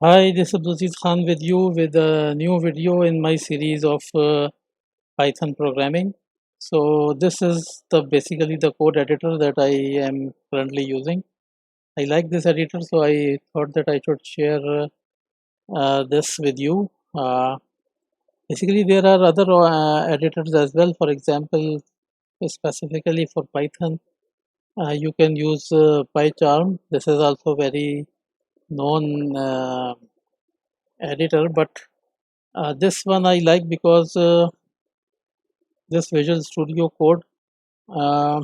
Hi, this is Abdulaziz Khan with you with a new video in my series of Python programming. So this is basically the code editor that I am currently using. I like this editor, so I thought that I should share this with you. Basically, there are other editors as well. For example, specifically for Python, you can use PyCharm. This is also very known editor, but this one I like because this Visual Studio Code, uh,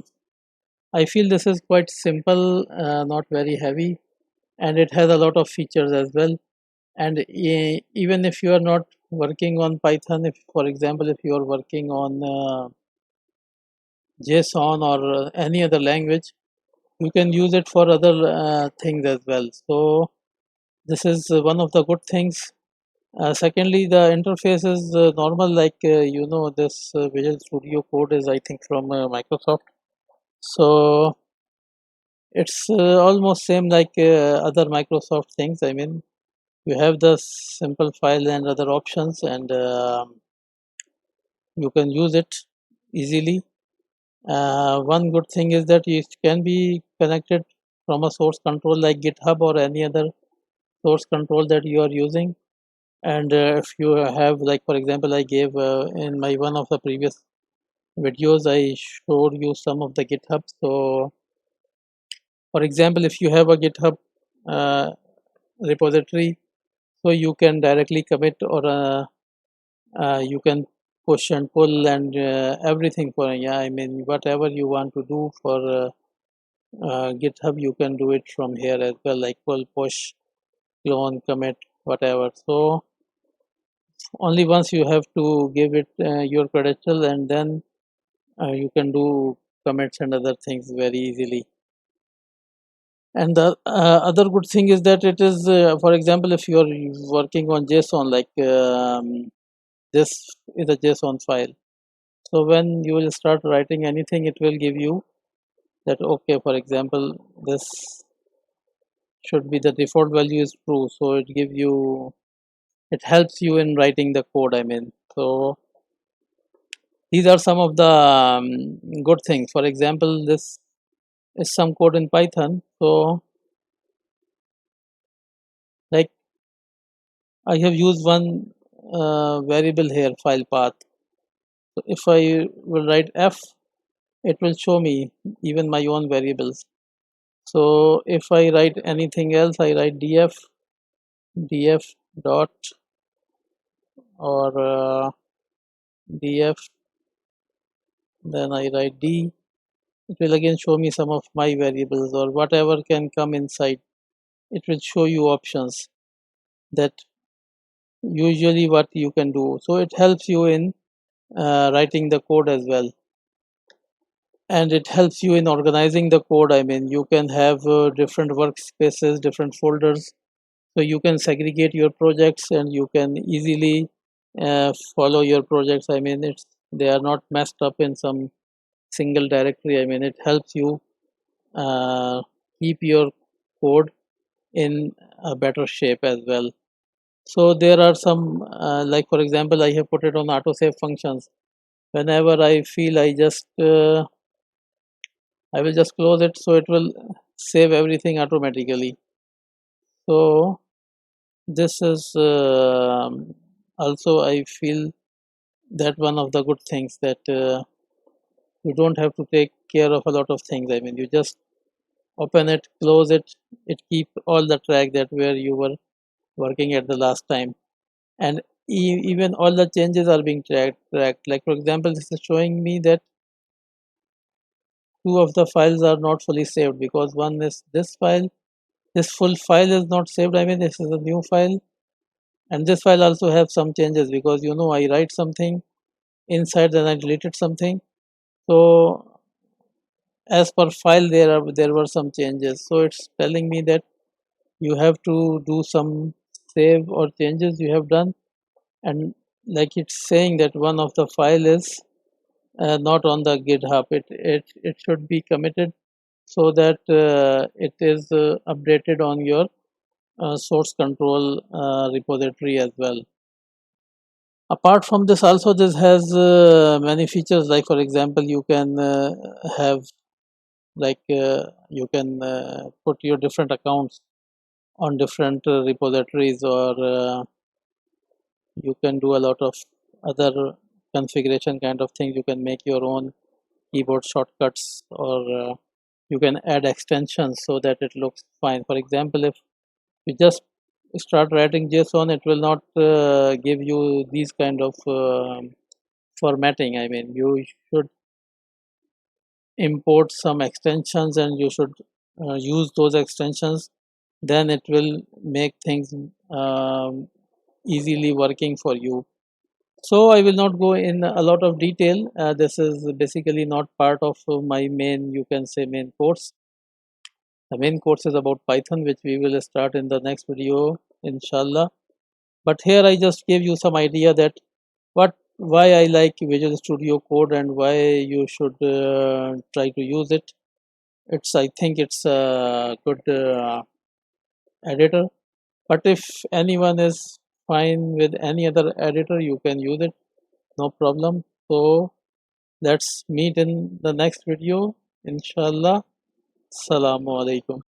I feel this is quite simple, not very heavy, and it has a lot of features as well. And even if you are not working on Python, if for example, if you are working on JSON or any other language, you can use it for other things as well. So this is one of the good things. Secondly, the interface is normal, like this Visual Studio Code is, I think, from Microsoft. So it's almost same like other Microsoft things. I mean, you have the simple file and other options, and you can use it easily. One good thing is that it can be connected from a source control like GitHub or any other source control that you are using. And if you have, like for example, I gave in my one of the previous videos, I showed you some of the GitHub. So, for example, if you have a GitHub uh, repository, so you can directly commit or you can push and pull and everything for, yeah, I mean, whatever you want to do for GitHub, you can do it from here as well, like pull, push, clone, commit, whatever. So only once you have to give it your credential, and then you can do commits and other things very easily. And the other good thing is that it is, for example, if you are working on JSON, like this is a JSON file. So when you will start writing anything, it will give you that, okay, for example, this should be the default value is true. So it gives you, it helps you in writing the code. I mean, so these are some of the good things. For example, this is some code in Python. So like I have used one variable here, file path. So if I will write F, it will show me even my own variables. So if I write anything else, I write df dot or df, then I write d. It will again show me some of my variables or whatever can come inside. It will show you options that usually what you can do. So it helps you in writing the code as well, and it helps you in organizing the code. I mean, you can have different workspaces, different folders, so you can segregate your projects and you can easily follow your projects. I mean, it's, they are not messed up in some single directory. I mean, it helps you uh, keep your code in a better shape as well. So there are some like for example, I have put it on autosave functions. Whenever I feel, I will just close it, so it will save everything automatically. So this is also, I feel that one of the good things that you don't have to take care of a lot of things. I mean, you just open it, close it, it keep all the track that where you were working at the last time, and even all the changes are being tracked. Like for example, this is showing me that two of the files are not fully saved, because one is this file, this full file is not saved. I mean, this is a new file, and this file also have some changes, because I write something inside, then I deleted something. So as per file, there were some changes, so it's telling me that you have to do some save or changes you have done. And like it's saying that one of the file is not on the GitHub. It should be committed, so that it is updated on your source control repository as well. Apart from this, also this has many features. Like for example, you can have you can put your different accounts on different repositories, or you can do a lot of other configuration kind of things. You can make your own keyboard shortcuts, or you can add extensions so that it looks fine. For example, if you just start writing JSON, it will not give you these kind of formatting. I mean, you should import some extensions and you should use those extensions. Then it will make things easily working for you. So I will not go in a lot of detail. This is basically not part of my main, you can say, main course. The main course is about Python, which we will start in the next video, inshallah. But here I just gave you some idea that why I like Visual Studio Code and why you should try to use it. I think it's a good editor. But if anyone is fine with any other editor, you can use it, no problem. So let's meet in the next video, inshallah. Assalamu alaikum.